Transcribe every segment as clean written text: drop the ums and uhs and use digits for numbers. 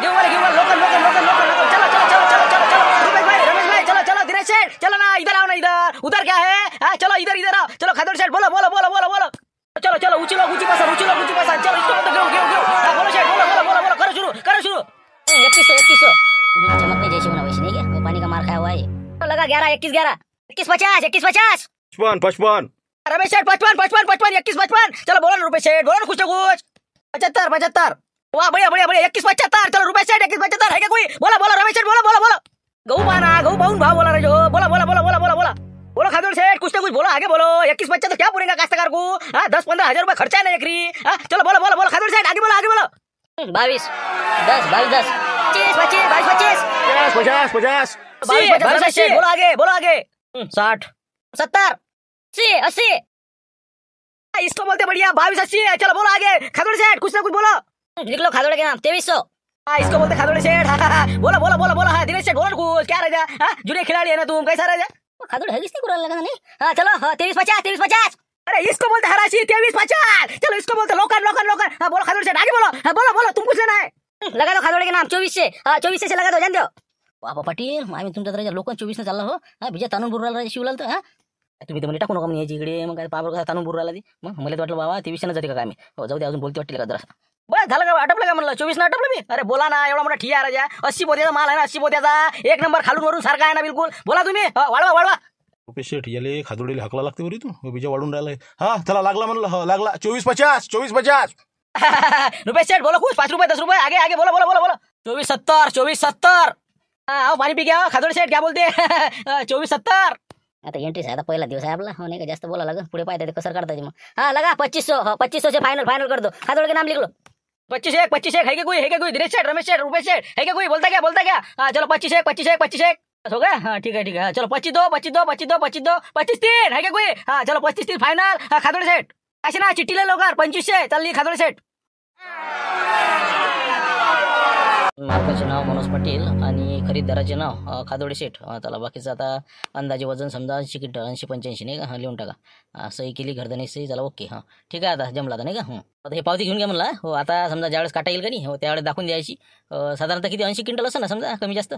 घेऊ वाला local local local local local चलो चलो चलो चलो चलो चलो रुपेश भाई रमेश भाई चलो चलो दिनेश सेठ चलो ना इधर आओ ना इधर उधर क्या है हाँ चलो इधर इधर आओ चलो खादड़ सेठ बोलो बोलो बोलो बोलो बोलो चलो चलो ऊंची लो ऊंची पासा चलो इसको मत घेऊ घेऊ घेऊ हाँ बोलो सेठ बोलो बोलो बोलो बोलो करो शुरू 2100 चमक नहीं जैसे होना वैसे नहीं क्या वो पानी का मार खाया हुआ है तो लगा 11 21 11 21 50 55 रमेश सेठ 55 21 55 चलो बोलो ना रुपेश सेठ बोलो ना कुछ 75 वाह बढ़िया बढ़िया बढ़िया 21 75 चलो रुपेश सेठ 21 75 है क्या कोई बोला बोला रमेश सेठ बोलो बोलो बोलो गऊ पाना गऊ पाऊन भाव बोला रहे जो बोला बोला बोला बोला बोला बोला बोलो खादड़ सेठ कुछ ना कुछ बोलो आगे बोलो 21 75 क्या पूरेगा काश्तकार को हाँ 10-15 हजार रुपए खर्चा है ना एकरी हाँ चलो बोलो बोलो बोलो खादड़ सेठ आगे बोलो 22 10 22 10 25 50 बोलो आगे 60 70 80 इसको बोलते बढ़िया 22 80 चलो बोलो आगे खादड़ सेठ कुछ ना कुछ बोलो लिख लो खादड़ के नाम 2300 इसको बोलते खादड़ सेठ बोलो बोलो बोलो बोलो हाँ दिनेश सेठ बोलो कुछ क्या राजा हाँ जुड़े खिलाड़ी है ना तुम कैसा राजा खादड़ है किसने कुरान लगा नहीं हाँ चलो 23 50 अरे इसको बोलते हराशी 23 50 चलो इसको बोलते लोकल हाँ बोलो खादड़ सेठ आगे बोलो हाँ बोलो तुम कुछ लेना है लगा दो खादड़ के नाम 24 से लगा दो जान दो बाबा पाटील आम्ही तुमच्या तर लोक 24 ने चालला हो हा बिजा तानून बुरला राजा शिवलाल तर हा तुम्ही तर म्हणे टाकू नका म्हणे याची इकडे मग काय पावर कसा तानून बुरला ती मग मला तर वाटलं बाबा 23 ने जाते का आम्ही हो जाऊ दे अजून बोलते वाटते का जरा बस झालं का आटपलं का म्हणलं 24 ने आटपलं मी अरे बोला ना एवढा मोठा ठिया आहे राजा 80 पोत्याचा माल आहे ना 80 पोत्याचा एक नंबर खालून वरून सारखा आहे ना बिलकुल बोला तुम्ही वाढवा रुपेश शेठ याले खादोडीला हकला लागते बरी तू बिजा वाढून राहिलाय हा चला लागला म्हणलं हो लागला 24 50 रुपेश सेठ बोलो कुछ 5 रुपये 10 रुपये आगे बोलो 24 70 आओ पानी पी गया खादड़ सेठ क्या बोलते हैं 24 70 आता एंट्री आहे आता पहिला दिवस आहे आपला हो नाही का जास्त बोला लागेल पुढे पाहता ते कसं करता मग हाँ लगा 2500 से फाइनल कर दो खादड़ के नाम लिख लो 25 है क्या कोई दिनेश सेठ रमेश सेठ रुपेश सेठ है क्या कोई बोलता क्या हाँ चलो 25 हो गया हाँ ठीक है हाँ, चलो 25 3 है क्या कोई हाँ चलो 25 3 फाइनल हाँ खादड़ सेठ असे ना चिट्टी ले लवकर 2500 चालली खादड़ सेठ मालकाचे नाव मनोज पाटील आणि खरीददाराचे नाव खादोडे शेठ त्याला बाकीचं आता अंदाजे वजन समजा 80 क्विंटल 80-85 नाही का हां लिहून टाका सही केली घरदानी सही झाला ओके हां ठीक आहे आता जमला आता नाही का आता हे पावती घेऊन घ्या म्हणला हो आता समजा ज्यावेळेस काटा येईल का नाही हो त्यावेळेस दाखवून द्यायची साधारणतः किती 80 क्विंटल असं ना समजा कमी जास्त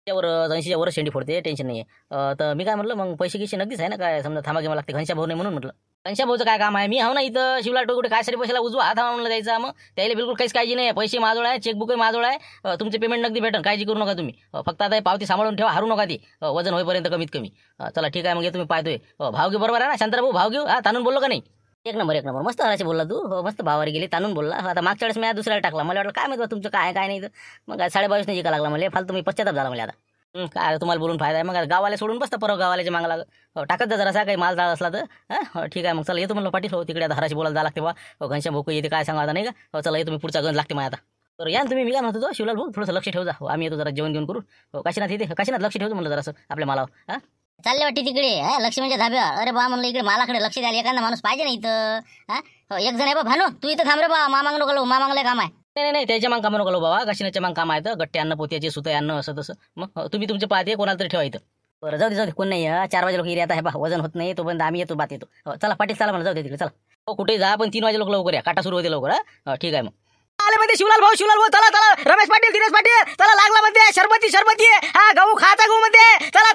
त्यावर 80च्या वर शेंडी फोडते टेन्शन नाही आहे तर मी काय म्हटलं मग पैसे गिसे नक्कीच आहे ना काय समजा थांबा घ्यावं लागते घनशा भाऊ नाही म्हणून म्हटलं घनशा भाऊचं काय काम आहे मी हाव ना इथं शिवला टोकुटे काय सारे पैशाला उजवा हात म्हणलं द्यायचा मग त्याला बिलकुल काहीच काळजी नाही पैसे माझोळ आहे चेकबुकही माझोळ आहे तुमचे पेमेंट नगदी भेटन काळजी करू नका तुम्ही फक्त आता पावती सांभाळून ठेवा हारू नका ती वजन होईपर्यंत कमीत कमी चला ठीक आहे मग तुम्ही पाहतोय भाव घेऊ बरोबर आहे ना शांताराम भाऊ घेऊ हा तानून बोललो का नाही एक नंबर मस्त हराचे बोलला तू हो मस्त भावारी गेली तानून बोलला आता मागच्या वेळेस मी दुसऱ्याला टाकला मला वाटलं काय माहिती तुमचं काय नाही तर मग 22.5 नाही जिंका लागला मला फालतू मी पश्चाताप झाला मला आता काय तुम्हाला बोलून फायदा आहे मग गावाला सोडून बसता परवा गावाल्याच्या मागला टाकत जा जरासा काही माल जाळ असला तर हां ठीक आहे मग चला येतो म्हणलं पाटील हो तिकडे आता हराशी बोलायला जा लागते बा घनश्याम भाऊ येते काय सांगा आता नाही का चला येतो मी पुढचा गंज लागते मला आता तर या तुम्ही मी काय म्हणतो तो शिवलाल भाऊ थोडंसं लक्ष ठेवू जा आम्ही येतो जरा जेवण घेऊन करू काशीनाथ येते काशीनाथ लक्ष ठेवतो म्हणलं जरासं आपल्या मालावर हां चालले वाटते तिकडे लक्ष्मीच्या धाब्यावर अरे बा म्हणलं इकडे मालाकडे लक्ष द्यायला एखादा माणूस पाहिजे ना इथं हा एक जण आहे बा भानू तू इथं थांब रे बा मामांग नको मामांगला काम आहे नाही त्याच्या माग कामं नको बाबा काशीनाथच्या माग काम आहे गट्टे अन्न पोत्याचे सुते अन्न असं तसं मग तुम्ही तुमचे पाहते कोणाला तरी ठेवा इथं बरं जाऊ दे कोण नाही 4 वाजे लोक एरियात आहे बा वजन होत नाही तोपर्यंत आम्ही येतो बात येतो चला पाटील चला म्हणा जाऊ दे तिकडे चला हो कुठे जा पण 3 वाजे लोक लवकर या काटा सुरू होते लवकर हा ठीक आहे मग आले म्हणते शिवलाल भाऊ चला रमेश पाटील दिनेश पाटील चला लागला म्हणते शरबती हा गहू खाता गहू म्हणते चला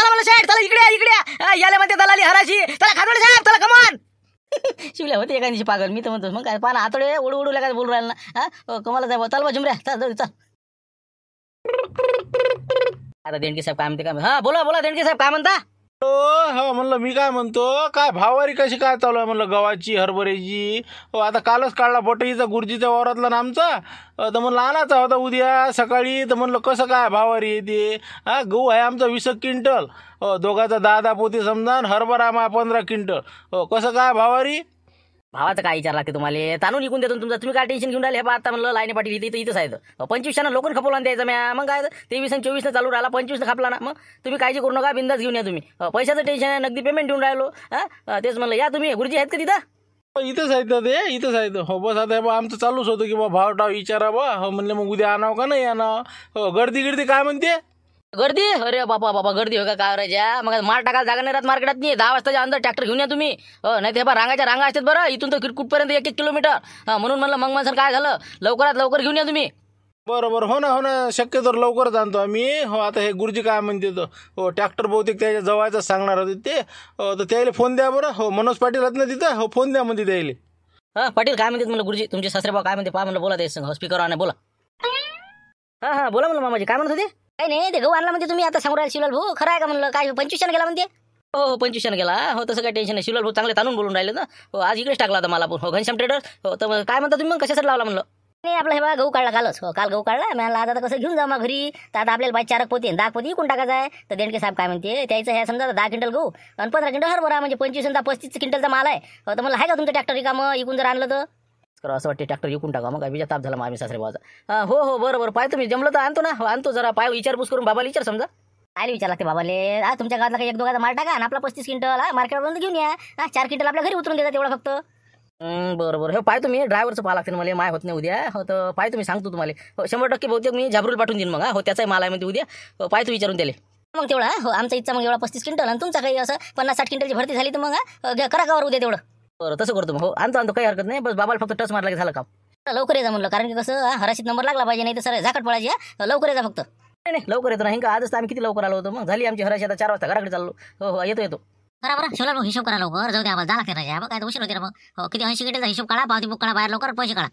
मला शेठ चला इकडे याले म्हणते दलाली हराशी चला खादोडे साहेब चला कमान शिवल्या होते एका दिवशी पागल मी तर म्हणतो मग काय पाना आतडे ओढू काय बोलू राहिला ना हा कमाला जाय चल बा झुमऱ्या चल आता देणगे साहेब काय म्हणते काय हा बोला देणगे साहेब काय म्हणता हो म्हणलं मी काय म्हणतो काय भाववारी कशी काय चालू आहे म्हणलं गव्हाची हरभऱ्याची हो आता कालच काढला बोटईचा गुरुजीच्या वावरातला ना आमचा तर म्हणलं आणायचा होता उद्या सकाळी तर म्हणलं कसं काय भाववारी येते हा गहू आहे आमचा 20 क्विंटल हो दोघाचा 10 पोती समजा हरभरा 15 क्विंटल हो कसं काय भाववारी भावाचं काय विचार लागते तुम्हाला ताणून निघून देतो तुमचा तुम्ही काय टेन्शन घेऊन राहिले आता म्हणलं लाईने पाटील इथंच आहे 25 लोकं खपवला द्यायचं म्या मग काय 23 आणि 24 चालू राहिला 25 खपला ना मग तुम्ही काळजी करू नका बिंदास घेऊन या तुम्ही पैशाचं टेन्शन आहे नगदी पेमेंट देऊन राहिलो तेच म्हणलं या तुम्ही गुरुजी आहेत का तिथं इथंच आहेत इथंच आहेत हो बस आता बा आमचं चालूच होतं की बा भाव टाव विचारा बा हो म्हणलं मग उद्या आणावं का नाही आणावं हो गर्दी काय म्हणते गर्दी अरे बाबा गर्दी हो का काय राजा मग माल टाकायला जागा नाही राहत मार्केटात नाही 10 वाजताच्या अंदर ट्रॅक्टर घेऊन या तुम्ही नाही ते रांगाच्या रांगा असतात बरं इथून तर कुठपर्यंत 1 किलोमीटर म्हणून म्हणलं मग माणसं काय झालं लवकरात लवकर घेऊन या तुम्ही बरं बरं, हो ना शक्यतो लवकरच आणतो आम्ही. हो आता हे गुरुजी काय म्हणते तर हो ट्रॅक्टर बहुतेक त्याच्या जवळच सांगणार होते ते. तर त्याला फोन द्या बरं. हो मनोज पाटील आहेत ना तिथं, हो फोन द्या म्हणते त्याला. हां पाटील काय म्हणतात म्हणलं गुरुजी तुमचे सासरेबा काय म्हणते पहा म्हणलं बोला ते संग स्पीकर आणा बोला. हां बोला म्हणलं मामाजी काय म्हणत होते. काही नाही ते गहू आणला म्हणते तुम्ही आता सांगू राहिले शिवलाल भाऊ खरं आहे का म्हणलं काय 25 गेला म्हणते. हो 25 गेला हो तसं काही टेन्शन नाही शिवलाल भाऊ चांगले ताणून बोलून राहिले ना. हो आज इकडेच टाकला होता मला हो घनश्याम ट्रेडर. हो तर काय म्हणता तुम्ही मग कशासाठी लावला म्हणलं. नाही आपलं हे बघा गहू काढला कालच हो काल गहू काढला मी आज आता कसं घेऊन जा मग घरी तर आता आपल्याला 4 पोती 10 पोती इकून टाकायचं आहे. तर देणके साहेब काय म्हणते त्याचं हे समजा 10 क्विंटल गहू आणि 15 क्विंटल हरभरा म्हणजे 25 आणि 35 क्विंटलचा माल आहे. हो तर मला आहे का तुमचं ट्रॅक्टर रिकामं इकून जर आणलं तर असं वाटते ट्रॅक्टर विकून टाका मग काय विचार ताप झाला मग आम्ही सासरे बाबाचा. हो बरं पाय तुम्ही जमलं तर आणतो ना हो आणतो जरा पाय विचारपूस करून बाबाला विचार समजा. काय विचार लागते बाबाले तुमच्या गावातला काही 1-2 माल टाका आणि आपला 35 क्विंटल मार्केटपर्यंत घेऊन या. 4 क्विंटल आपल्या घरी उतरून देतात तेवढं फक्त. बरं हो पाय तुम्ही ड्रायव्हरचं पाहा लागते मला माय होत नाही उद्या. हो तर पाय तुम्ही सांगतो तुम्हाला हो 100% बहुतेक मी झाबरूल पाठवून देईन मग हो त्याचाही माल आहे म्हणजे उद्या. हो पाय तू विचारून त्याला मग तेवढा हो आमचा इच्छा मग एवढा 35 क्विंटल आणि तुमचा काही असं 50-60 क्विंटलची भरती झाली तर मग करा कावर उद्या तेवढं. बरं तसं करतो मग हो आणतो काही हरकत नाही बस बाबाला फक्त टच मारला की झालं काम. लवकर येजा म्हणलं कारण की कसं हराशीत नंबर लागला पाहिजे नाही तर सर झाकट पडायची. लवकर येजा फक्त. नाही लवकर येतो नाही का आजच आम्ही किती लवकर आलो होतो मग झाली आमची हराशी आता 4 वाजता घराकडे चाललो. हो येतो बरं शिवलाल हिशोब करा लवकर जाऊ दे आम्हाला जा लागते राजा काय उशीर होते मग हो किती 80 क्विंटलचा हिशोब काढा पावती बुक काढा बाहेर लवकर पैसे काढा.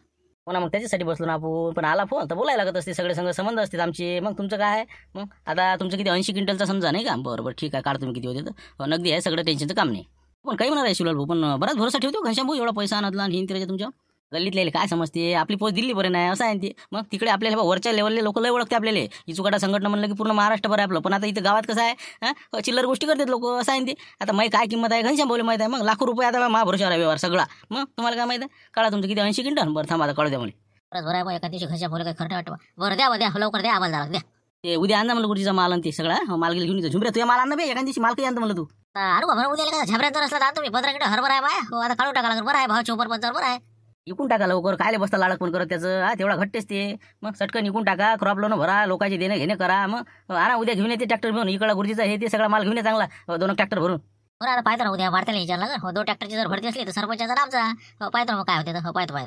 हो ना मग त्याच्यासाठी बसलो ना आपण पण आला फोन तर बोलायला लागत असते सगळे संघ संबंध असतात आमचे. मग तुमचं काय आहे मग आता तुमचं किती 80 क्विंटलचा समजा नाही का. बरं ठीक आहे काढ तुम्ही किती होते तर नगदी आहे सगळं टेन्शनचं काम नाही. पण काही म्हणणार आहे शिवलाल भाऊ पण बराच भरोसा ठेवतो घनश्याम भाऊ एवढा पैसा आणला आणि हिंद तुमच्या गल्लीतले काय समजते आपली पोस्ट दिल्ली बरं नाही असं आहे ते. मग तिकडे आपल्याला वरच्या लेवलले लोक लय ओळखते आपल्याला इचुकाटा संघटना म्हणलं की पूर्ण महाराष्ट्र बरं आहे आपलं. पण आता इथं गावात कसं आहे चिल्लर गोष्टी करतात लोक असं आहे ते. आता माही काय किंमत आहे घनश्याम भाऊला माहीत आहे मग लाखो रुपये आता महाभरोशावर आहे व्यवहार सगळा. मग तुम्हाला काय माहिती आहे काढा तुमचं किती 80 क्विंटल. बरं थांबा आता कळू द्या मला बरं आहे एका दिवशी घनश्याम भाऊला काही खरं वाटतं बरं द्या लवकर द्या आम्हाला द्या ते उद्या आणा म्हणलं गुरुजीचा माल आणि ते सगळा माल घेऊन येतो झुमऱ्या तुझ्या माल आणा बे एका दिवशी माल काही आणतो म्हणलं तू. अरे बरं उद्या का झबऱ्यात जर असला तर तुम्ही 15 क्विंटल हरभरा आहे बाय हो आता काढून टाका लागेल. बरं आहे भाव 54-55 बरं आहे इकून टाका लवकर कायले बसता लाडक पण करत त्याचं तेवढा घट्टेच ते. मग सटकन इकून टाका क्रॉप लोन भरा लोकांचे देणे घेणे करा. मग आणा उद्या घेऊन येते ट्रॅक्टर घेऊन इकडं गुरुजीचा हे ते सगळा माल घेऊन ये चांगला 2 ट्रॅक्टर भरून. बरं आता पाहतो ना उद्या वाढताना विचारला हो 2 ट्रॅक्टरची जर भरती असली तर सरपंचाचा नामचा हो पाहतो मग काय होते हो पाहतो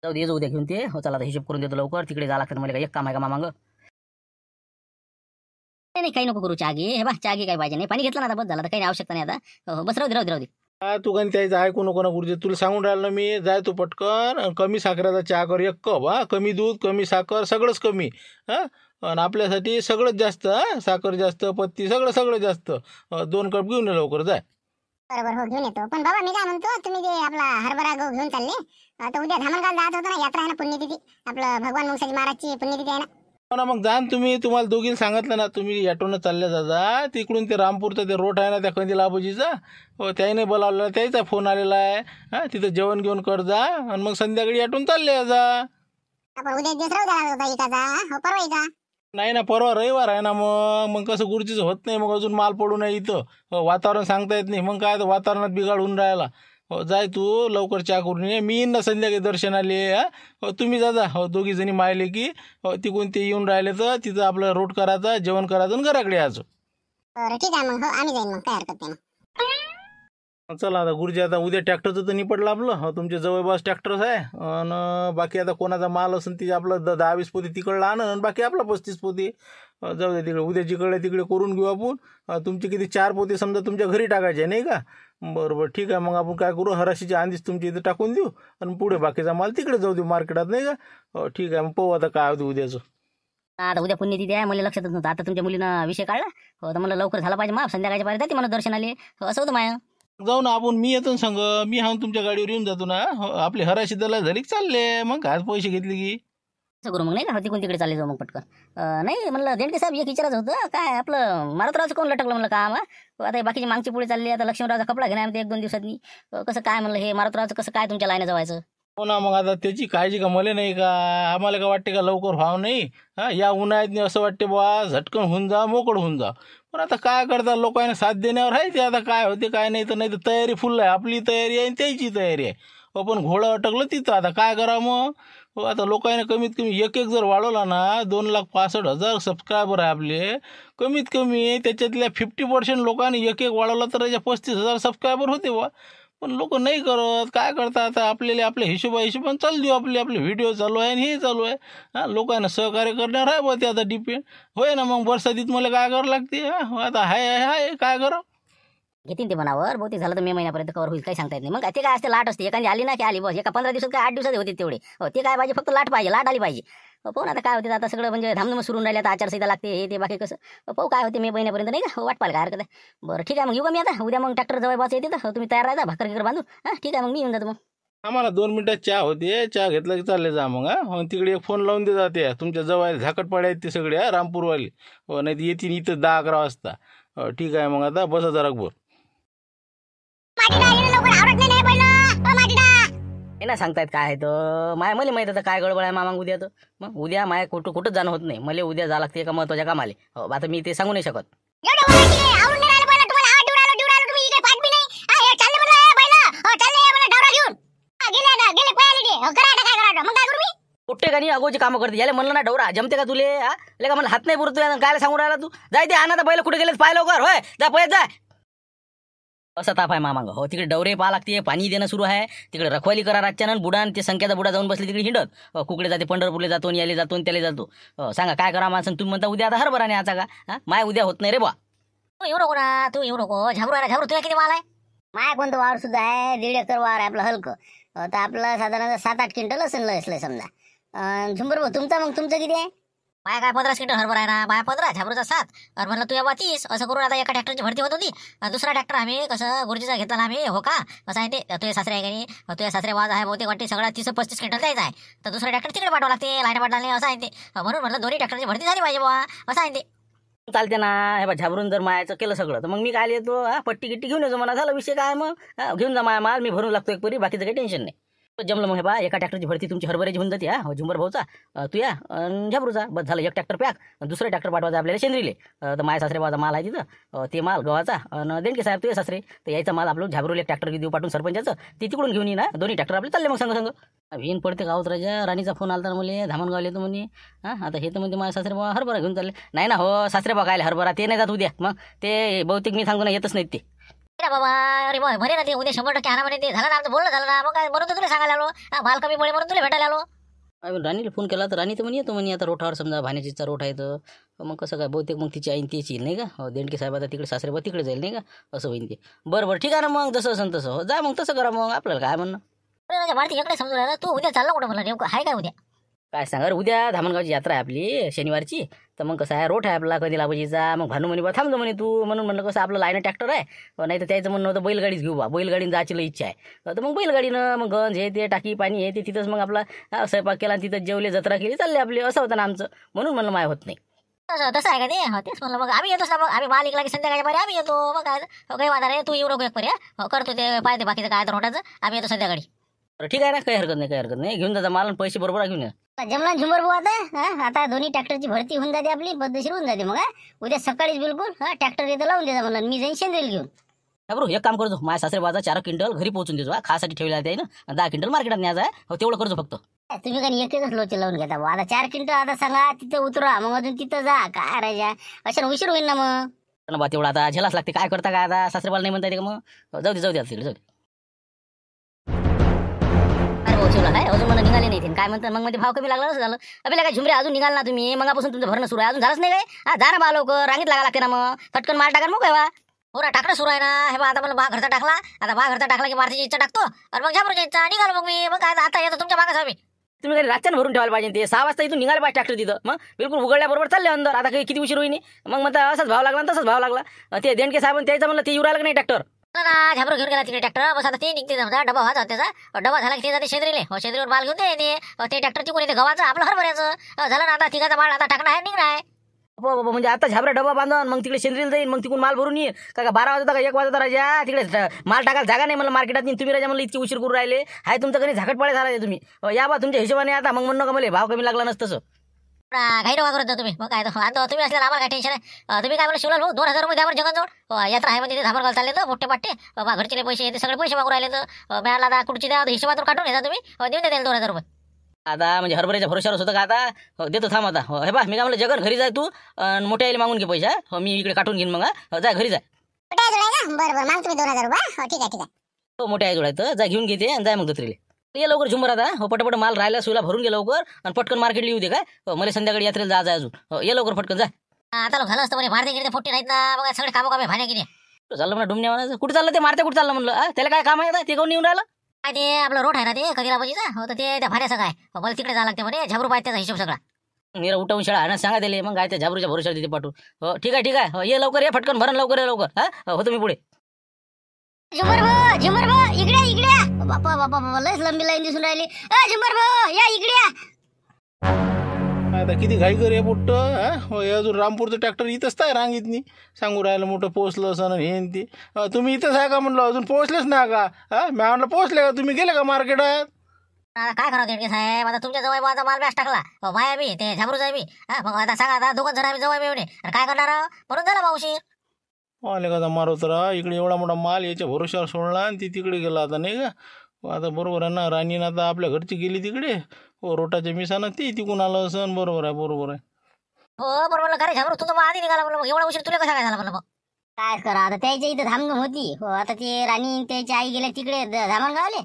जाऊ दे उद्या घेऊन ते हो चला आता हिशोब करून देतो लवकर तिकडे जा लागतं मला एक काम आहे का मामांग. नाही काही नको करू चागी हे बा चागी काही पाहिजे नाही पाणी घेतलं ना आता बस झालं तर काही आवश्यकता नाही आता. हो बस राहू दे तू गण त्याचं ऐकू नको ना गुरुजी तुला सांगून राहिलं ना मी जाय तू पटकन कमी साखरेचा चहा कर 1 कप कमी दूध कमी साखर सगळंच कमी आणि आपल्यासाठी सगळंच जास्त साखर जास्त पत्ती सगळं जास्त 2 कप घेऊन ये लवकर जाय. बरोबर हो घेऊन येतो. पण बाबा मी काय म्हणतो तुम्ही जे आपला हरभरा गहू घेऊन चालले तर उद्या धामणगाव जात होता ना यात्रा आहे ना पुण्यतिथी आपलं भगवान मुंगसाजी महाराजची पुण्यतिथी आहे ना. हो ना मग जाण तुम्हाला दोघीला सांगितलं ना तुम्ही ऑटोनं चालल्या जा तिकडून ते रामपूरचा ते रोड आहे ना त्या कंदील आबोजीचा हो त्याने बोलावलेला त्याचा फोन आलेला आहे तिथं जेवण घेऊन कर जा आणि मग संध्याकाळी ऑटोन चालले जा. आपण उद्या दिवस राहू द्या होता इकाचा हो परवा इका नाही ना परवा रविवार आहे ना मग कसं गुरुजीचं होत नाही मग अजून माल पडू नये इथं वातावरण सांगता येत नाही. मग काय तर वातावरणात बिघाड होऊन राहिला. हो जाय तू लवकर चहा करून ये मी येईन ना संध्याकाळी दर्शनाले हो तुम्ही जा हो 2 जणी मायले की हो तिकडून ते येऊन राहिले तर तिथं आपलं रोट करायचं जेवण करायचं आणि घराकडे यायचं. बरं ठीक आहे मग हो आम्ही जाईन मग काय हरकत नाही. चला आता गुरुजी आता उद्या ट्रॅक्टरचं तर निपटलं आपलं हो तुमच्या जवळपास ट्रॅक्टरच आहे आणि बाकी आता कोणाचा माल असेल तिथे आपलं 10-20 पोती तिकडला आणन आणि बाकी आपला 35 पोती जाऊ दे तिकडे उद्या जिकडे तिकडे करून घेऊ आपण. तुमची किती 4 पोती समजा तुमच्या घरी टाकायचे नाही का. बरोबर ठीक आहे मग आपण काय करू हराशीच्या आधीच तुमच्या इथं टाकून देऊ आणि पुढे बाकीचा माल तिकडे जाऊ देऊ मार्केटात नाही का. हो ठीक आहे मग पाहू आता काय होतं उद्याचं. आता उद्या पुण्यतिथी आहे मला लक्षातच नव्हतं आता तुमच्या मुलीनं विषय काढला हो तर मला लवकर झाला पाहिजे माप संध्याकाळच्या पाहिजे जाते मला दर्शनाले हो असं होतं माया. जाऊ ना आपण मी येतो ना संग मी हा तुमच्या गाडीवर येऊन जातो ना आपली हराशी त्याला झाली चालले मग काय पैसे घेतले की असं करू मग नाही का तिकडून तिकडे चालले जाऊ मग पटकन. नाही म्हणलं देणके साहेब एक विचारायचं होतं काय आपलं मारुतरावचं कोण लटकलं म्हणलं काम आता बाकीची मागची पुढे चालली आता लक्ष्मणरावचा कपडा घेणार 1-2 दिवसांनी कसं काय म्हणलं हे मारुतरावचं कसं काय तुमच्या लाईन जवायचं. हो ना मग आता त्याची काळजी का मला नाही का आम्हाला का वाटते का लवकर व्हाव नाही या उन्हाळ्यात असं वाटते बा झटकन होऊन जा मोकळ होऊन जा. पण आता काय करतात लोकांना साथ देण्यावर आहे ते आता काय होते काय नाही तर तयारी फुल आहे आपली तयारी आहे आणि त्याची तयारी आहे. आपण घोडं अटकलं तिथं आता काय करावं मग आता लोकांना कमीत कमी एक जर वाढवला ना 2,65,000 सबस्क्रायबर आहे आपले कमीत कमी त्याच्यातल्या 50% लोकांनी एक वाढवला तर 35,000 सबस्क्रायबर होते बा. पण लोक नाही करत. काय करतात आता, आपल्याला आपल्या हिशोबाने चालू देऊ. आपले व्हिडिओ चालू आहे आणि हे चालू आहे. हां, लोकांना सहकार्य करणार आहे बा ते आता डिपेंड होय ना. मग बरसातीत मला काय करावं लागते. आता हाय काय करावं. घेतील ते मनावर बहुतेक झालं तर मे महिन्यापर्यंत कवर होईल, काही सांगता येत नाही. मग ते काय असते लाट असते, एखादी आली ना की आली बस. एका 15 दिवसात काय 8 दिवसात होते तेवढे. ते काय पाहिजे, फक्त लाट पाहिजे, लाट आली पाहिजे. पाहू ना आता काय होते. आता सगळं म्हणजे धामधूम सुरून राहिले. आता आचारसंहिता लागते हे ते बाकी कसं पाहू काय होते मे महिन्यापर्यंत, नाही का. वाट पाहायला काय हरकत आहे. बरं ठीक आहे मग येऊ का मी आता. उद्या मग ट्रॅक्टर जवळ बस येते तर तुम्ही तयार राहा, भाकर गिकर बांधू. हां ठीक आहे मग मी येऊन जातो मग. आम्हाला 2 मिनिटात चहा होते. चहा घेतला की चालले जा मग. मग तिकडे एक फोन लावून दे जाते. तुमच्या जवळ झाकटपाडे आहेत ते सगळे रामपूरवाले. नाही तर येतील इथं 10-11 वाजता. ठीक आहे मग आता बसा जरा बोर. हे ना सांगतायत काय आहे तर मला माहित आता काय गडबड आहे मामा उद्या. तर मग उद्या माया कुठंच जाणं होत नाही. मला उद्या जावं लागते एका महत्वाच्या कामाले. आता मी ते सांगू नाही शकत. कुठे का नाही अगोची कामं करते. याला म्हणलं ना डवरा जमते का तुले. का म्हणलं हात नाही पुरत काय सांगू राहिला तू. जाय ते आणा पहिलं कुठे गेले पाय लवकर. होय जा पळत जाय. असं ताप आहे मामांग. हो तिकडे डवरे पाहा लागते, पाणी देणं सुरू आहे. तिकडे रखवाली करा रातच्यानं. बुडान ते संख्याचा बुडा जाऊन बसले तिकडे हिंडत. कुकडे जाते, पंढरपूरला जातो, याले जातो त्याला जातो. सांगा काय करा माणसं. तुम्ही म्हणता उद्या आता हरभरा नाही आचा का. माय उद्या होत नाही रे बा. तू येऊ नको ना, तू येऊ नको. झाबरू तुला किती माल आहे. माय कोणतं वावर सुद्धा आहे. 1.5 एकर वावर आहे आपलं हलकं. तर आपलं साधारण 7-8 क्विंटल असलं समजा. झुंबर भाऊ तुमचं किती आहे. माय काय 15 क्विंटल हरभरा आहे ना. माय 15, झाबरूचा 7 आणि म्हणलं तू या 30. असं करून आता एका ट्रॅक्टरची भरती होत होती. दुसरा ट्रॅक्टर आम्ही कसं गुरुजीचा घेतला ना आम्ही. हो का असं आहे ते. तुझे सासरे आहे का नाही. तुझे सासरे वाज आहे बहुतेक वाटते सगळा 30-35 क्विंटल द्यायचा आहे. तर दुसरा ट्रॅक्टर तिकडे पाठवा लागते लाईट पाठवाले असं आहे ते. म्हणून म्हटलं दोन्ही ट्रॅक्टरची भरती झाली पाहिजे बा असं आहे ते. चालते ना. हे बा झाबरून जर मायाचं केलं सगळं तर मग मी काय येतो. पट्टी गिट्टी घेऊन येतो म्हणा. झालं विषय काय मग. घेऊन जा माया माल मी भरून लागतो एक परी. बाकीचं काही टेन्शन नाही. जमलं मग हे बा एका ट्रॅक्टरची भरती तुमची हरभऱ्याची होऊन जाते. झुंबर भाऊचा तू या झाबरूचा बस झालं. एक ट्रॅक्टर पॅक. दुसरं ट्रॅक्टर पाठवायचं आपल्याला शेंद्रीले. तर माय सासरे बाजा माल आहे तिथं. ते माल गव्हाचा आणि देणके साहेब तुझे सासरे तर यायचा माल आपलं झाबरूला एक ट्रॅक्टर देऊ पाठवून सरपंचाचं. ते तिकडून घेऊन येईन. दोन्ही ट्रॅक्टर आपले चालले मग संग विन पडते गावात राजा. राणीचा फोन आला तर मला धामणगावला येतो म्हणे. आता हे तर म्हणजे माझ्या सासरे बाबा हरभरा घेऊन चालले. नाही ना हो सासरे बा काय हरभरा ते नाही जात उद्या. मग ते बहुतेक मी सांगतो ना येतच नाहीत ते. बाबा अरे भरे ना ते उद्या 100% आणा म्हणे. ते झालं ना आमचं बोलणं झालं ना. मग काय बरोबर तुला सांगायला आलो. माल कमी पडे म्हणून तुला भेटायला आलो. राणीला फोन केला तर राणी तर म्हणे येतो म्हणे. आता रोठावर समजा भाण्याचीचा रोठ आहे तर मग कसं काय बहुतेक मग तिची आईन तेच येईल नाही का. देणके साहेब आता तिकडे सासरे बा तिकडे जाईल नाही का. असं होईल ते. बरं ठीक आहे ना मग जसं असेल तसं. हो जा मग तसं करा मग. आपल्याला काय म्हणणं. भारती इकडे समजून राहिला. तू उद्या चालला कुठं मला नेमकं आहे काय उद्या. काय सांगा उद्या धामणगावची यात्रा आहे आपली शनिवारची. तर मग कसं आहे रोठ आहे आपला कधी लाभाजीचा. मग भानू म्हणे बा थांबतो म्हणे तू. म्हणून म्हणलं कसं आपलं लाईन ट्रॅक्टर आहे. नाही तर त्याचं म्हणणं होतं बैलगाडीच घेऊ बा. बैलगाडीनं जायची लई इच्छा आहे. तर मग बैलगाडीनं मग गंज हे ते टाकी पाणी हे ते तिथंच मग आपला स्वयंपाक केला. तिथं जेवले जत्रा केली चालले आपली. असं होतं ना आमचं. म्हणून म्हणलं माय होत नाही. तसं आहे का ते. तेच म्हणलं मग आम्ही येतोच ना. मग आम्ही माल इकला की संध्याकाळच्या बरे आम्ही येतो. मग काय काही वादा नाही. तू येऊ नको एक पर्या करतो ते पाहते बाकीचं काय तर रोटाचं. आम्ही येतो संध्याकाळी. ठीक आहे ना काही हरकत नाही. घेऊन जाता माल पैसे बरोबर घेऊन या. जमला झुंबर भाऊ आता. आता दोन्ही ट्रॅक्टरची भरती होऊन जाते आपली. पद्धतशीर होऊन जाते. मग उद्या सकाळीच बिलकुल ट्रॅक्टर येतं लावून द्यायचा म्हणलं. मी जाईन शेंद्रेल घेऊन. बरोबर एक काम करतो. माझ्या सासरे बाजा 4 क्विंटल घरी पोहोचून देतो. खासाठी ठेवला आहे ना. 10 क्विंटल मार्केटात न्यायचा आहे. तेवढं करतो फक्त. तुम्ही काही एकच लोचे लावून घेता आता 4 क्विंटल. आता सांगा तिथं उतरा मग अजून तिथं जा. काय राजा अशा उशीर होईल ना मग. बा तेवढं आता झेलाच लागते. काय करता काय आता सासरेबाला नाही म्हणता येते का मग. जाऊ दे. काय अजून मला निघाले नाही काय म्हणतात. मग मध्ये भाव कमी लागला झालं. आपल्याला काय झुमरे अजून निघाल ना तुम्ही. मगापासून तुमचं भरणं सुरू आहे. अजून झालंच नाही काय. जा ना बा लवकर. रांगीत लागा लागते ना. मग पटकन माल टाका मग काय पुरा टाकणं सुरू आहे ना. हे बा आता मला घरचा टाकला. आता घरचा टाकला की मारतीची इच्छा टाकतो. आणि मग झाबरूची इच्छा निघालो मग मी. मग काय आता येतो तुमच्या मागास हवी. तुम्ही काही रातच्यानं भरून ठेवायला पाहिजे. ते 6 वाजता इथून निघाले पाहिजे ट्रॅक्टर तिथं. मग बिलकुल उघडल्याबरोबर चालले अंदर. आता काही किती उशीर होईनी. मग म्हणता असाच भाव लागला तसाच भाव लागला. ते देणके साहेब त्याचं म्हणलं ते येऊ राहिलं नाही ट्रॅक्टर. झाबरू घेऊन गेला तिकडे ट्रॅक्टर. बस आता ते निघते समजा. डबा व्हायचा त्याचा. डबा झाला की ते जाते शेंद्रीले. शेंद्रीवर माल घेऊन ते ट्रॅक्टर तिकडून येते गव्हाचं आपलं हरभऱ्याचं. झालं ना आता तिघाचा माल आता टाकणं आहे निघणार आहे. म्हणजे आता झाबरा डबा बांधून मग तिकडे शेंद्रीला जाईल. मग तिकडून माल भरून येईल. का 12 वाजता का 1 वाजता राजा तिकडे माल टाकायला जागा नाही मला मार्केटात. तुम्ही राजा मला इतकी उशीर करून राहिले. हाय तुमचं कधी झाकटपाळे झाला तुम्ही. या बा तुमच्या हिशोबाने आता. मग म्हणणं का मला भाव कमी लागला नसतं. घाई नका करत तुम्ही. मग काय आता तुम्ही असल्याला आम्हाला काय टेन्शन आहे. तुम्ही काय मला शिवलाल भाऊ 2000 रुपये द्यावर जगनजवळ यात्रा आहे म्हणजे ते धामणगाव चालले तर मोठे पाट्टे. घरचे पैसे येते सगळे पैसे मागून राहिले. तर मिळाला आता कुठची द्या हिशोबातून काढून घेता तुम्ही. देऊन द्या 2000 रुपये. आता म्हणजे हरभऱ्याच्या भरोशावर होतं का आता. देतो थांब आता. हे बा मी काय म्हणलं जगन घरी जाय तू. मोठ्या आईला मागून घे पैसा. मी इकडे काटून घेईन. मग जाय घरी जाय. बरं मग तुम्ही 2000 रुपये. ठीक आहे. हो मोठ्या आई जोडायचं जा घेऊन घेते आणि जाय मग जत्रेले. ये लवकर झुंबर आता. हो पटापट माल राहिला सुईला भरून गे लवकर आणि पटकन मार्केटला येऊ दे काय. हो मला संध्याकाळी यात्रेला जा अजून. हो ये लवकर पटकन जा. आता लोक झालं असतं म्हणे भारतीय गिरते फोट्टी नाहीत ना बघा सगळे कामं कामे भाण्या किती चाललं म्हणा डुमण्या म्हणायचं. कुठं चाललं ते मारते कुठं चाललं म्हणलं. त्याला काय काम आहे आता? ते कोण येऊन राहिलं. काय ते आपलं रोड आहे ना ते कधीला बजीचा हो तर ते त्या भाड्याचं काय मला तिकडे जावं लागते म्हणे झाबरू पाहिजे त्याचा हिशोब सगळा. निरा उठवून शाळा आणा सांगा त्याला मग काय त्या झाबरूच्या भरोशावर तिथे पाठवू. हो ठीक आहे ठीक आहे. हो ये लवकर ये पटकन भरण लवकर ये लवकर. हा हो तुम्ही पुढे. झुमर भो इकडे इकडे बापा बापा बापा लयच लंबी लाईन दिसून राहिली. झुमर भो या इकडे या. आता किती घाई कर हे पोट्ट. हो हे अजून रामपूरचं ट्रॅक्टर इथंच आहे रांगीतनी सांगू राहिलं मोठं पोहोचलं असं हे न ते. तुम्ही इथंच आहे का म्हणलं अजून पोहोचलेच ना का. मी म्हणलं पोहोचले का तुम्ही गेले का मार्केटात. आता काय करावं देणगे साहेब आता तुमच्या जवळ माझा माल मॅच टाकला माया बी ते झाबरूचा बी मग आता सांगा आता दोघं जण आम्ही जवळ मिळवणे आणि काय करणार म्हणून झालं मावशी. आले का मारवतरा इकडे एवढा मोठा माल याच्या भरोश्यावर सोडला आणि ती तिकडे गेला आता नाही का. आता बरोबर आहे ना राणीनं आता आपल्या घरची गेली तिकडे. हो रोटाच्या मिसानं ती तिकून आलं असं. बरोबर आहे बरोबर आहे. हो बरोबर खरे झाबरू तू तर मग आधी निघाला म्हणलं एवढा उशीर तुला कसा काय झाला म्हणलं मग. काय करा आता त्याच्या इथं धामधूम होती. हो आता ते राणी त्याची आई गेल्या तिकडे धामण गावले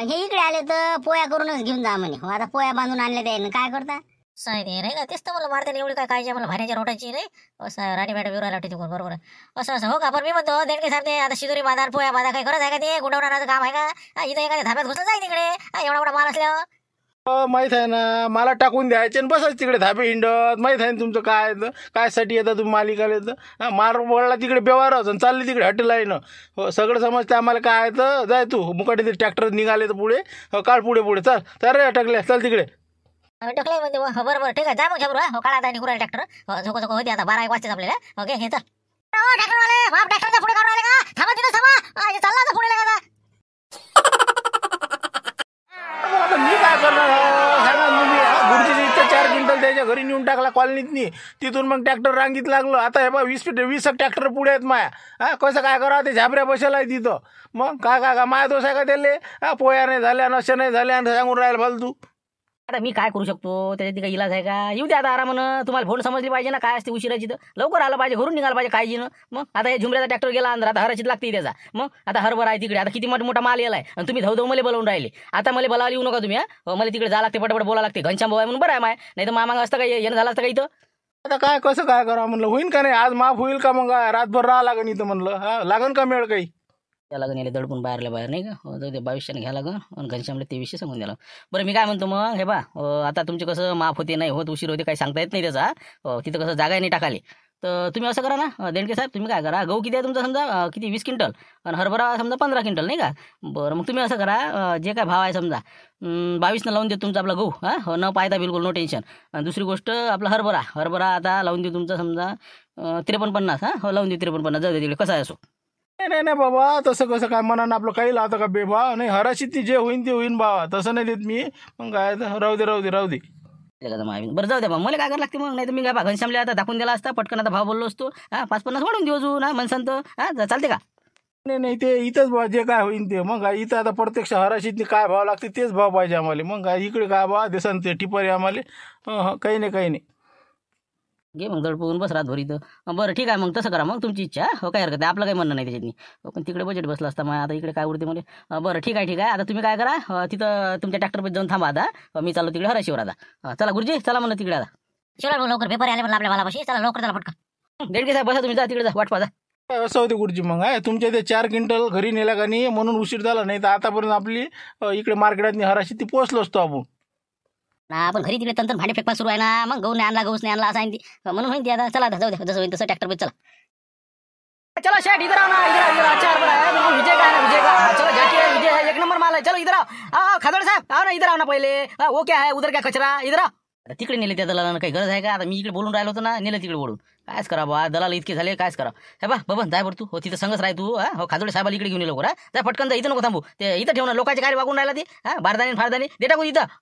हे इकडे आले तर पोया करूनच घेऊन जा म्हणे. हो आता पोया बांधून आणले त्याने काय करता नाही का तेच तर मला मारते एवढी काय काळजी मला भाड्याच्या रोटाची रे असं राणी मॅडम विरायला तिकून बरोबर आहे असं असं हो का. पण मी म्हणतो देणगे साहेब ते आता शिदोरी बांधा पोया बांधा काही गरज आहे का ते गुंडवणाचं काम आहे का इथं एखाद्या धाब्यात घुसलं जाईल तिकडे एवढा मोठा माल असल्यावर. माहीत आहे ना मला टाकून द्यायचे आणि बसायचं तिकडे धाबे हिंडत. माहीत आहे ना तुमचं काय कायसाठी येतं तुम्ही मालिकाला येतं. मार वळला तिकडे बेवारच आणि चालली तिकडे हॉटेल आहे ना. हो सगळं समजतं आम्हाला काय येतं. जाय तू मुकाटे ते ट्रॅक्टर निघाले तर पुढे काढ पुढे पुढे चल तर रे टाकले चल तिकडे. टाकलंय म्हणजे बरं बरं ठीक आहे जा मग झाबरू हो काळा आता निघून ट्रॅक्टर झोको झोको होते आता 12 वाजता आपल्याला ओके हे तर ट्रॅक्टरवाले बाप ट्रॅक्टरच्या पुढे काढून राहिले का थांबा तिथं थांबा चालला आता पुढे लागा. आता मी काय करणार सांगा तुम्ही. गुरुजीची इथं 4 क्विंटल त्याच्या घरी नेऊन टाकला कॉलनीतनी. तिथून मग ट्रॅक्टर रांगीत लागलो. आता हे बा 20 ट्रॅक्टर पुढे आहेत माया. कसं काय करावं ते झाबऱ्या बसायला आहे तिथं. मग काय माया दोष आहे का त्याले. पोया नाही झाल्या नशा नाही झाल्या आणि सांगून राहिला फालतू. आता मी काय करू शकतो त्याच्यात काही इलाज आहे का. येऊ द्या आता आरामानं. तुम्हाला फोन समजली पाहिजे ना काय असते उशिराची तर लवकर आलं पाहिजे घरून निघालं पाहिजे काळजीनं. मग आता हे झुमऱ्याचा ट्रॅक्टर गेला अंदर आता हराशीत लागते त्याचा. मग आता हरभरा आहे तिकडे आता किती मोठा माल येलाय आणि तुम्ही धावधाव मला बोलावून राहिले. आता मला बोलायला येऊ नका तुम्ही. मला तिकडे जावं लागते पटपट बोला लागते घनश्याम भाऊ आहे म्हणून बरं आहे माय नाही तर मामाग असतं काय येणं झालं असतं का इथं. आता काय कसं काय करा म्हणलं होईन का नाही आज माफ होईल का मग रातभर राहा लागन इथं म्हणलं. लागन का मिळेल काही. त्याला याला दडपून बाहेरल्या बाहेर नाही का. जाऊ दे 2200 घ्या लागं आणि घनश्यामला 2300 सांगून द्याला. बरं मी काय म्हणतो मग हे बा आता तुमचे कसं माफ होते नाही होत उशीर होते काही सांगता येत नाही त्याचा. तिथं कसं जागा नाही टाकाले तर तुम्ही असं करा ना देणके साहेब तुम्ही काय करा गहू किती आहे तुमचा समजा किती 20 क्विंटल आणि हरभरा समजा 15 क्विंटल नाही का. बरं मग तुम्ही असं करा जे काय भाव आहे समजा 22 लावून देतो तुमचा आपला गहू न पायता बिलकुल नो टेन्शन. आणि दुसरी गोष्ट आपला हरभरा आता लावून देऊ तुमचा समजा 5350 हो लावून देऊ 5350 जाऊ दे तिकडे कसं आहे असो. नाही बाबा तसं कसं काय मनानं आपलं काही लावतं का बेबा नाही हराशीत जे होईन ते होईन बाबा तसं नाही देत मी. मग काय राहू दे बरं जाऊ द्या मग मला काय करायला लागते मग नाही तर मी काय घनश्यामला आता दाखवून दिला असता पटकन आता भाव बोललो असतो. 550 वाढून देऊ अजून मनसंत चालते का. नाही ते इथंच भाव जे काय होईन ते. मग काय इथं आता प्रत्यक्ष हराशीतनी काय भाव लागते तेच भाव पाहिजे आम्हाला. मग काय इकडे काय भाव देसान ते टिपारी आम्हाला काही नाही घे मग दडपून बस रातभर इथं. बरं ठीक आहे मग तसं करा मग तुमची इच्छा हो काय हरकत नाही आपलं काही म्हणणं नाही त्याच्यातनी. पण तिकडे बजेट बसलं असतं मग आता इकडे काय उरते मला. बरं ठीक आहे आता तुम्ही काय करा तिथं तुमच्या ट्रॅक्टरमध्ये जाऊन थांबा आता मी चाललो तिकडे हराशीवर आता. चला गुरुजी चला म्हणलं तिकडे आता. चला लवकर पेपर आले म्हणलं आपल्या मालापाशी चला लवकर चला पटकन. देणगे साहेब बसा तुम्ही जा तिकडे जा वाट पाहा. असं होते गुरुजी मग तुमच्या ते 4 क्विंटल घरी नेला का नाही म्हणून उशीर झाला नाही तर आतापर्यंत आपली इकडे मार्केटात हराशी ती पोहोचलो असतो आपण. आपण घरी तिकडे तंत्र भांडे फेकपा सुरू आहे ना मग गहू नाही आणला गहूच नाही आणला असं आहे ती म्हणून होईन ती आता. चला जाऊ दे जसं होईल तसं ट्रॅक्टर चला. चलो शेठ इधर आओ ना इधर अच्छा हरभरा है बिल्कुल विजय का है ना विजय का. चलो जाके विजय है 1 नंबर माल है. चलो इधर आओ खादोडे साहब आओ ना इधर आओ ना पहिले. वो क्या है उधर क्या कचरा इधर आओ. आता तिकडे नेले त्या दलाला काही गरज आहे का. आता मी इकडे बोलून राहिलो होतो ना नेलं तिकडे बोलून कायच करा बा दलाल इतके झाले कायच करा. हे बा जाय बरं तू हो तिथं संगच राह तू. हो खादोडे साहेबाला इकडे घेऊन ये लवकर. जा पटकन जा इथं नको थांबू ते इथं ठेवणार लोकांचे काय वागून राहिला ते बारदानी फारदानी दे टाकू इथं.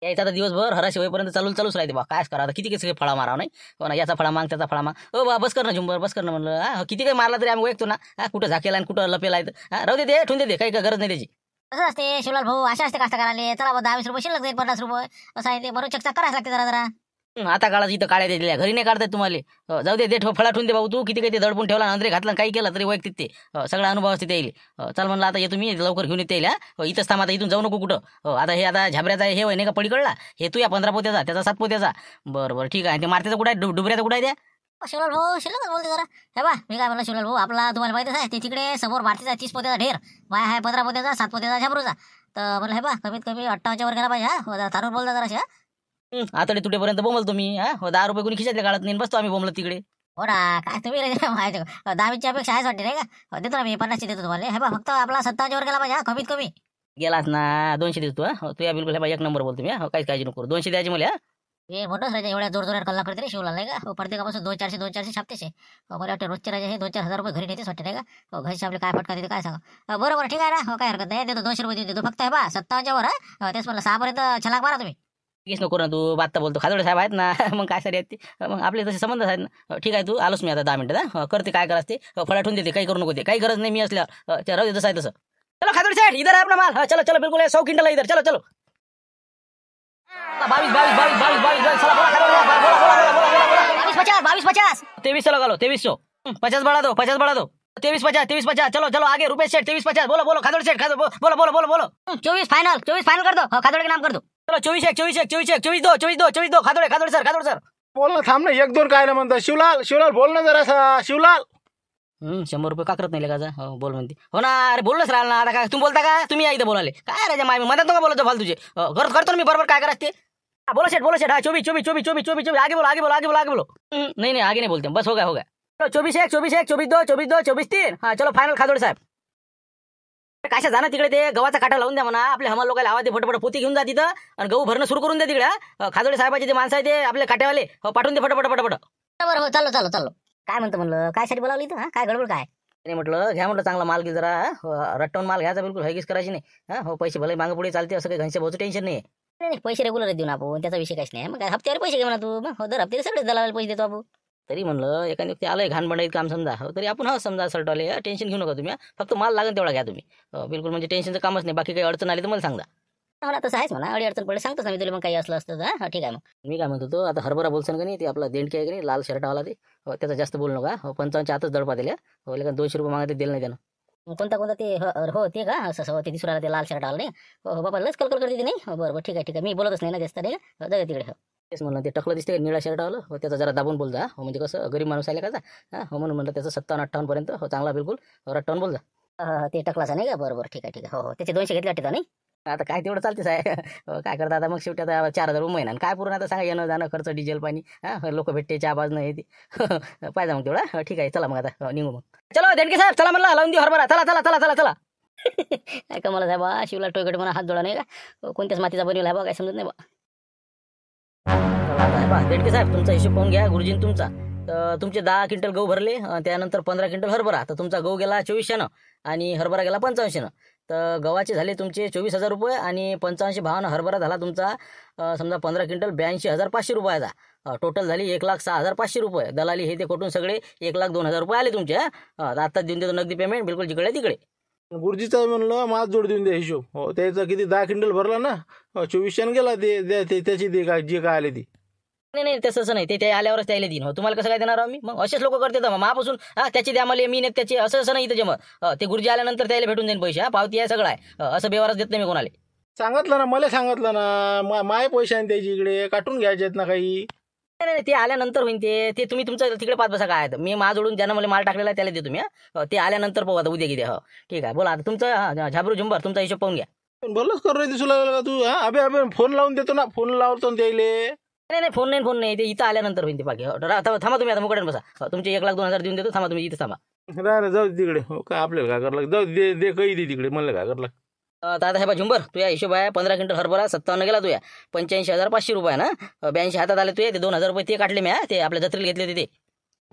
यायचा आता दिवसभर हराशी होईपर्यंत चालूच राहते बा कायच करा. आता किती काही फळा मारावं नाही हो ना याचा फळा माग त्याचा फळा माग. बा बस कर ना झुंबर बस कर ना म्हणलं. किती काही मारला तरी आम्ही ओळखतो ना कुठं झाकेला आणि कुठं लपेला आहे. राहू दे ठेवून दे काही गरज नाही त्याची. असं असते शिवलाल भाऊ अशा असते कास्तकाराले. चला 10-20 रुपये शिल्लक जाईल 50 रुपये असं आहे ते बरोबर चकचा करायला लागते जरा आता काळात इथं काळ्या दिल्या घरी नाही काढताय तुम्हाला. जाऊ दे फळा ठेवून दे भाऊ, तू किती काही ते दडपून ठेवला नंतर घातला काही केलं तरी वैयक्तिक ते सगळा अनुभव असते येईल. चल म्हणलं आता येतो मी लवकर घेऊन येते येईल. इथंच थांब आता, इथून जाऊ नको कुठं. आता हे आता झाबऱ्याचा हे होय नाही का पडीकडला, हे तू या 15 पोत्याचा त्याचा 7 पोत्याचा. बरं ठीक आहे. ते मारत्याचा कुठं आहे, डुबऱ्याचा कुठं आहे त्या? शिवलाल भाऊ शिल्लक बोलते जरा. हे बा मी काय म्हणलं शिवलाल भाऊ, आपला तुम्हाला माहितीच आहे ते तिकडे समोर भारतीचा 30 पोत्याचा ढेर, माय आहे 15 पोत्याचा 7 पोत्याचा झाबरूचा. तर म्हणलं हे बा कमीत कमी 58 वर गेला पाहिजे. हा तारून बोलता जरा. आतडे तुटेपर्यंत बोंबल तुम्ही. 10 रुपये कोणी खिशातल्या काढत नाही, बसतो आम्ही बोंबलत तिकडे. हो ना, काय तुम्ही 10-20 अपेक्षा आहेच वाटते नाही का. देतो ना मी 50 देतो तुम्हाला. हे बा फक्त आपला 57 वर गेला पाहिजे कमीत कमी. गेलास ना 200 देतो तू या बिलकुल. हे एक नंबर बोलतो मी. काहीच काळजी नको करू. 200 द्यायचे मला. हे मोठंच राजा एवढ्या जोर जोरात कल्ला करते रे शिवलाल नाही का. प्रत्येकापासून 200-400 छापतेच आहे. मला वाटतं रोजचे राजा हे 2-4 हजार रुपये घरी नेतेच वाटते नाही का. घरचे आपले काय फटका देते काय सांगा. बरोबर ठीक आहे ना, काय हरकत नाही. देतो 200 रुपये देतो फक्त. हे बा 57 वर आहे. तेच म्हणलं 6 पर्यंत छलाक मारा तुम्ही. काहीच नको ना तू. बात्ता बोलतो. खादोडे साहेब आहेत ना मग काय सारे आहेत ते. मग आपले तसे संबंध आहेत ना. ठीक आहे तू आलोच मी आता 10 मिनिटं. करते काय करायचं ते. फळा ठेवून देते, काही करू नको ते. काही गरज नाही मी असल्यावर. राहू दे जसं आहे तसं. चलो खादोडे साहेब इधर आहे आपला माल. चलो चलो बिलकुल 100 क्विंटल है इधर. चलो चलो 22 चला बोला खादोडे साहेब. बोला बोला बोला बोला बोला. 22-50 2300 लगा लो. 2300 50 बढ़ा दो 50 बढ़ा दो. 2350 चलो चलो आगे रुपये सेठ 2350. बोलो बोलो खादोड़े सेठ बोलो बोलो बोलो बोलो. 24 फाइनल कर दो. खादोड़े के नाम कर दो. चलो 24 खादोड़े सर. बोल ना, थांब ना. 1-2 काय म्हणता. शिवलाल बोल ना जरासा. शिवलाल 100 रुपये काकरत नाही लगायचा. हो बोल म्हणते. हो ना अरे बोललोच राहिला ना. आता काय तुम्ही बोलता का, तुम्ही या इथं बोलाले काय राजा माय मदत नका बोलायचं फाल तुझे. करतो ना मी बरोबर काय करायचं ते. बोलो सेठ. हाँ 24 आगे बोलो. नहीं आगे नहीं बोलते बस. हो गया. चलो 24-1 हाँ चलो फायनल खादोडे साहेब. काशा जाणं तिकडे ते गव्हाचा काटा लावून द्या म्हणा. आपले हमाल लोकांना आवाज दे फटफट पोती घेऊन जा तिथं आणि गहू भरणं सुरू करून द्या तिकडे. खादोडे साहेबाचे ते माणसं आहे ते आपले काट्यावाले पाठवून दे फटफट. बरोबर हो चाललो. काय म्हणतो म्हणलं, काय साठी बोलावली इथं. काय गडबड काय. नाही म्हटलं घ्या म्हटलं चांगला माल घे जरा. रट्टवून माल घ्यायचा बिलकुल हगीच करायची नाही. हो पैसे भले मागे पुढे चालते. असं काही घनशे भाऊचं टेन्शन नाही. नाही पैसे रेग्युलर देऊन आपण, त्याचा विषय काहीच नाही. मग हप्त्यावर पैसे घे म्हणा तू. मग दर हप्त्याला सगळेच दलाला पैसे देतो आपण. तरी म्हणलं एखाद्या व्यक्ती आलंय घाण बंडाईत काम समजा. तरी आपण समजा सल्टवाले टेन्शन घेऊ नका तुम्ही. फक्त माल लागेल तेवढा घ्या तुम्ही. बिलकुल म्हणजे टेन्शनचं कामच नाही. बाकी काही अडचण आली तर मला सांगा. मला तसं आहेच म्हणा. अडचण पडले सांगतोच आम्ही तुला. मग काही असलं असतं तर ठीक आहे. मग मी काय म्हणतो तो आता हरभरा बोलसन का नाही ते आपला देणकी आहे की नाही लाल शर्टावाला ते. त्याचा जास्त बोलू नका. 55 आतच दडपा दिल्या. लेकिन 200 रुपये मागते दिलं नाही त्यानं. कोणता ते हो ते का असं ते दिसून राहिलं ते लाल शर्ट आलं नाही. हो बाबा लस कलकल करते नाही. बरोबर ठीक आहे. मी बोलतच नाही ना जास्त नाही का. जाऊ तिकडे. तेच म्हणलं ते टकलं दिसते निळा शर्टावालं. त्याचा जरा दाबून बोल जा. म्हणजे कसं गरीब माणूस आले का. म्हणून म्हणलं त्याचं 57-58 पर्यंत चांगला बिलकुल रट्टावून बोल जा. ते टकलाच नाही का. बरोबर ठीक आहे. हो त्याचे 200 घेतले वाटते नाही. आता काय तेवढं चालते साहेब. काय करता आता मग शेवटी आता 4000 रुपये महिना. काय पूर्ण आता सांगा येणं जाणं खर्च डिझेल पाणी. लोक भेटते चहा बाज नाही ते पाहिजे मग तेवढा. ठीक आहे चला मग आता निघू मग. चलो देणके साहेब चला म्हणलं लावून देऊ हरभरा. चला काय का मला साहेब शिवला टोयकट म्हणा हात जोडा नाही का. कोणत्याच मातीचा बनवला आहे बा काय समजत नाही बा. देणके साहेब तुमचा हिशोब पाहून घ्या. गुरुजीन तुमचा तर तुमचे 10 क्विंटल गहू भरले. त्यानंतर 15 क्विंटल हरभरा. तर तुमचा गहू गेला 2400 आणि हरभरा गेला 5500. तर गव्हाचे झाले तुमचे 24,000 रुपये आणि 55 भावानं हरभरा झाला तुमचा समजा 15 क्विंटल 82,500 रुपयाचा. टोटल झाली 1,06,500 रुपये. दलाली हे ते कोटून सगळे 1,02,000 रुपये आले तुमचे. आत्ताच देऊन देतो नगदी पेमेंट बिलकुल जिकडे तिकडे. गुरुजीचा म्हणलं माझ जोड देऊन द्या हिशोब. हो त्याचा किती 10 क्विंटल भरला ना. 2400 गेला ते त्याची दे काय जे काय आले ती. नाही तसं नाही. ते आल्यावरच त्याला देईन. हो तुम्हाला कसं काय देणार आम्ही. मग असेच लोक करते तर मापासून त्याची द्या मला मी नाही त्याची असं नाही इथं मग. ते गुरुजी आल्यानंतर त्याला भेटून देईन पैसे. पावती आहे सगळं आहे. असं बेवारच देत नाही मी कोणाला. सांगितलं ना मला सांगितलं ना. माय पैसे आहे त्याची इकडे काटून घ्यायचे आहेत ना काही. नाही ते आल्यानंतर होईन ते तुम्ही तुमचं तिकडे पाच बसा काय. मी माझोडून ज्यानं मला माल टाकलेला आहे त्याला देतो मी. ते आल्यानंतर पाहू आता उद्या किती. हो ठीक आहे बोला आता तुमचं झाबरू झुंबर तुमचा हिशोब पाहून घ्या. भरलंच करू दिसू लागला का तू. अबे फोन लावून देतो ना. फोन लावतो त्याले. नाही फोन नाही ते इथं आल्यानंतर होईन ते बाकी. थांबा तुम्ही आता मुकड्यान बसा. तुमचे 1,02,000 देऊन देतो. थांबा तुम्ही इथं थांबा. राह जाऊ तिकडे. हो काय आपल्याला काय करायला जाऊ दे काही दे तिकडे. म्हणलं काय करायला. तर आता हे बा झुंबर तुझ्या हिशोब आहे 15 क्विंटल हरभरा 57 गेला तुया 85,500 रुपये ना. 82 हातात आले तुझे. ते 2,000 रुपये ते काढले मी. ते आपल्या जत्रेला घेतले होते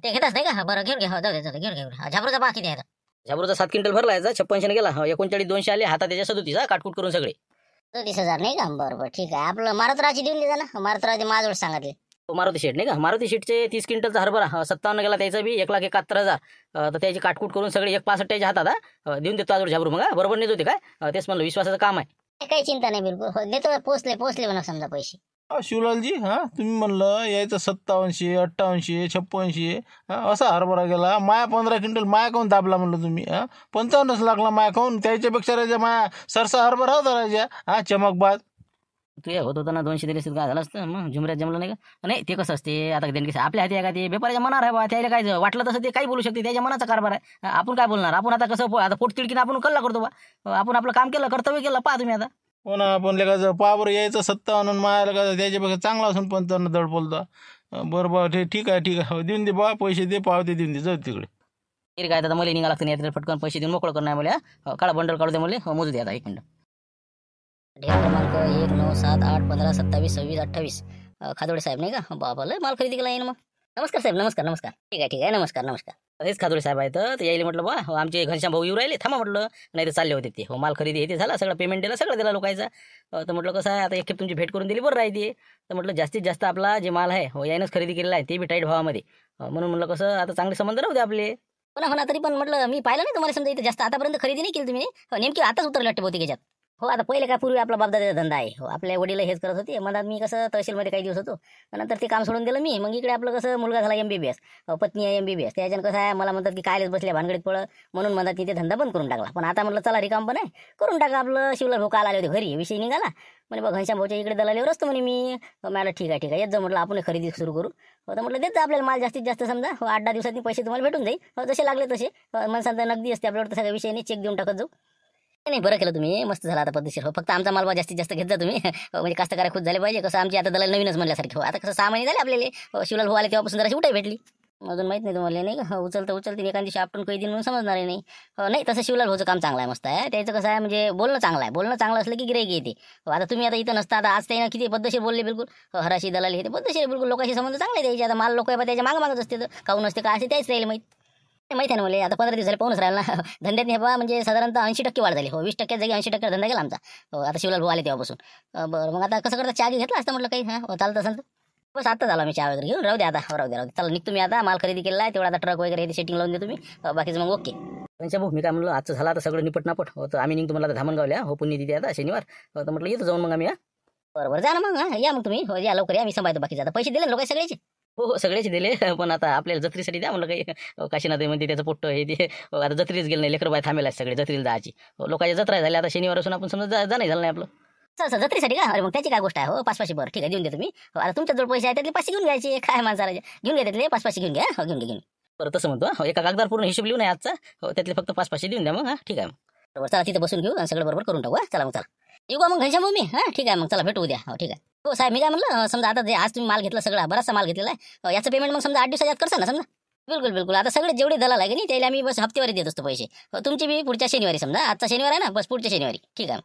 ते घेतच नाही का. बरं घेऊन घ्या. जाऊ घेऊन झाबरूचा बाकी द्या. झाबरूचा 7 क्विंटल भरला याचा 56 गेला. 39,200 आले हातात त्याच्या 37 काटकूट करून सगळे 37,000 नाही का. बरोबर ठीक आहे. आपलं मारुतराची देऊन देता ना. मारुतराचे माझोड सांगितले. मारुती शेट नाही का. मारुती शेटचे 30 क्विंटलचा हरभरा 57 गेला त्याचा बी 1,71,000. तर त्याची काटकूट करून सगळे 1,65 त्याच्या हातात देऊन देतो आजोड झाबरू. मग बरोबर नाही होते काय. तेच म्हणलं विश्वासाचं काम आहे. काही चिंता नाही बिलकुल. देतो पोचले म्हणा समजा पैसे. शिवलालजी हां तुम्ही म्हणलं यायचं 5700 5800 5600 असा हरभरा गेला माया 15 क्विंटल माया काऊन दाबला म्हणलं तुम्ही 55च लागला माया काऊन त्याच्यापेक्षा राजा माया सरसा हरभरा होता राजा चमकबाज. तू हे होत होता ना 200 दिले असते काय झालं असतं मग झुमऱ्यात जमलं नाही का. नाही ते कसं असते आता देणगी आपल्या हाती आहे का ते व्यापाऱ्याच्या मनावर आहे बा त्याला काय वाटलं तसं ते काही बोलू शकते त्याच्या मनाचा कारभार आहे. आपण काय बोलणार आपण आता कसं आता पोट तिडकीनं आपण कल्ला करतो बा आपण आपलं काम केलं कर्तव्य केलं पहा तुम्ही आता. हो ना आपण लेखाचं पावर यायचं 57 आणि माया लेखाचं त्याच्यापेक्षा चांगला असून 55 दड बोलता. बरं बरं ठीक आहे हो, देऊन दे बा पैसे दे पावते देऊन दे जाऊ तिकडे. तरी काय आता मला निघा लागतं नाही फटकन पैसे देऊन मोकळं करणार मला काळा बंडल काढू दे मला मोजू दे आता 1 मिनिट. ढेर क्रमांक 1 9 7 8 15 27 26 28 खादोडे साहेब नाही का बाबा लय माल खरेदी केला येईन मग. नमस्कार साहेब नमस्कार ठीक आहे नमस्कार हेच खादोडे साहेब आहेत तर यायला म्हटलं बा आमचे घनश्याम भाऊ येऊ राहिले थांबा म्हटलं नाही तर चालले होते ते हो माल खरेदी हे ते झाला सगळं पेमेंट दिला सगळं दिला लोकांचा. तर म्हटलं कसं आहे आता एक खेप तुमची भेट करून दिली बरं राहते तर म्हटलं जास्तीत जास्त आपला जे माल आहे हो यानंच खरेदी केलेला आहे ते बी टाईट भावामध्ये म्हणून म्हटलं कसं आता चांगले संबंध राहू दे आपले. हो ना तरी पण म्हटलं मी पाहिलं नाही तुम्हाला समजा इथे जास्त आतापर्यंत खरेदी नाही केली तुम्ही नेमकी आताच उतरले वाटते बहुतेक याच्यात. हो आता पहिले काय पूर्वी आपला बापदादाचा धंदा आहे हो आपल्या वडील हेच करत होते मनात मी कसं तहसीलमध्ये काही दिवस होतो नंतर ते काम सोडून दिलं मी मग इकडे आपलं कसं मुलगा झाला MBBS पत्नी आहे MBBS त्याच्यानं कसं आहे मला म्हणतात की कायलेच बसल्या भानगडीत पळ म्हणून म्हणतात की ते धंदा बंद करून टाकला. पण आता म्हटलं चला रिकाम पण आहे करून टाका आपलं. शिवलाल भाऊ काल आले होते घरी विषय निघाला म्हणे बघ घनश्याम भाऊच्या इकडे दलालीवर असतो म्हणे मी मला ठीक आहे येत जाऊ म्हटलं आपण खरेदी सुरू करू. तर म्हटलं देत आपल्याला माल जास्तीत जास्त समजा 8-10 दिवसांनी पैसे तुम्हाला भेटून जाईल जसे लागले तसे मनसांत नगदी असते आपल्यावर सगळ्या विषय नाही चेक देऊन टाकत जाऊ. नाही बरं केलं तुम्ही मस्त झाला आता पद्धतशीर हो फक्त आमचा माल जास्तीत जास्त घेत जा तुम्ही म्हणजे कास्तकार खुश झाले पाहिजे कसं आमची आता दलाल नवीनच म्हणल्यासारखे हो आता कसं 6 महिने झाले आपल्याला शिवलाल भाऊ आले तेव्हापासून जरा उठाई भेटली अजून माहित नाही तुम्हाला नाही का उचलते एखादी दिवशी आपटून काही दिन म्हणून समजणार नाही. नाही तसं शिवलाल भाऊचं काम चांगलं आहे मस्त आहे त्याचं कसं आहे म्हणजे बोलणं चांगलं असलं की गिराईक येते. आता तुम्ही आता इथं नसता आता आज त्यानं किती पद्धतशीर बोलले बिलकुल हराशी दलाली हे ते पद्धतशीर बिलकुल लोकांशी संबंध चांगले द्यायचे. आता माल लोक त्याच्या मागच असते तर काहून असते काय असते त्याच राहील माहिती आहे ना मला आता 15 दिवस झाले पाहूनच राहिला ना धंद्यात हे बा म्हणजे साधारणतः 80% वाढ झाली हो 20% जागी 80% धंदा गेला आमचा हो आता शिवलाल भाऊ आले तेव्हापासून. बरं मग आता कसं करता चहा घेतला असतं म्हटलं काही चालतं असेल तर बस आता झाला मी चहा वगैरे घेऊन राहू द्या चला निघ तुम्ही आता माल खरेदी केला आहे तेवढा आता ट्रक वगैरे सेटिंग लावून दे तुम्ही बाकीचं मग ओके. भाऊ मी काय म्हणलं आजचं झालं आता सगळं निपट हो तर आम्ही निघतो मला आता धामणगावल्या हो पुण्य दिदी आता शनिवार तर म्हटलं येतो जाऊन मग आम्ही बरोबर जा ना मग या मग तुम्ही हो या लवकर या मी सांभाळतो बाकीचं आता पैसे दिले लोक सगळ्याचे हो सगळेच दिले पण आता आपल्याला जत्रेसाठी द्या म्हणलं काही काशीनाथ म्हणते त्याचं पोट्ट हे ते आता जत्रेच गेलं नाही लेकर बाय थांबेला सगळे जत्रेला जायची लोकांच्या जत्रा झाल्या आता शनिवार असून आपण समजा जा नाही झालं नाही आपलं सर जत्रेसाठी का अरे मग त्याची काय गोष्ट आहे हो 5-5 बरं ठीक आहे देऊन दे तुम्ही आता तुमच्या जवळ पैसे आहे त्यातले 500 घेऊन घ्यायचे काय माणसाला घेऊन घ्या त्यातले 500 घेऊन घ्या हो घेऊन बरं तसं म्हणतो एका कागदावर पूर्ण हिशोब लिहून आहे आजचा हो त्यातले फक्त 500 देऊन द्या मग ठीक आहे बरोबर चला तिथे बसून घेऊ आणि सगळं बरोबर करून टाकू चला मग चला येऊ का मग घनश्याम भाऊ मी ठीक आहे मग चला भेटू उद्या हो ठीक आहे हो साहेब मी काय म्हणलं समजा आता जे आज तुम्ही माल घेतला सगळा बराचसा माल घेतलेला आहे याचं पेमेंट मग समजा 8 दिवसात करसा ना समजा बिलकुल आता सगळे जेवढे दलाल आहे की नाही त्याला आम्ही बस हप्तेवारी देत असतो पैसे तुमची बी पुढच्या शनिवारी समजा आजचा शनिवार आहे ना बस पुढच्या शनिवारी ठीक आहे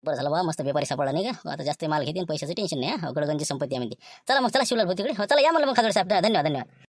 बरं झालं बा मस्त व्यापारी सापडला नाही का आता जास्त माल घेते पैशाचं टेन्शन नाही गडगंजी संपत्ती आहे म्हणते चला मग चला शिवलाल भाऊ तिकडे हो चला या म्हणलं मग खादोडे साहेब धन्यवाद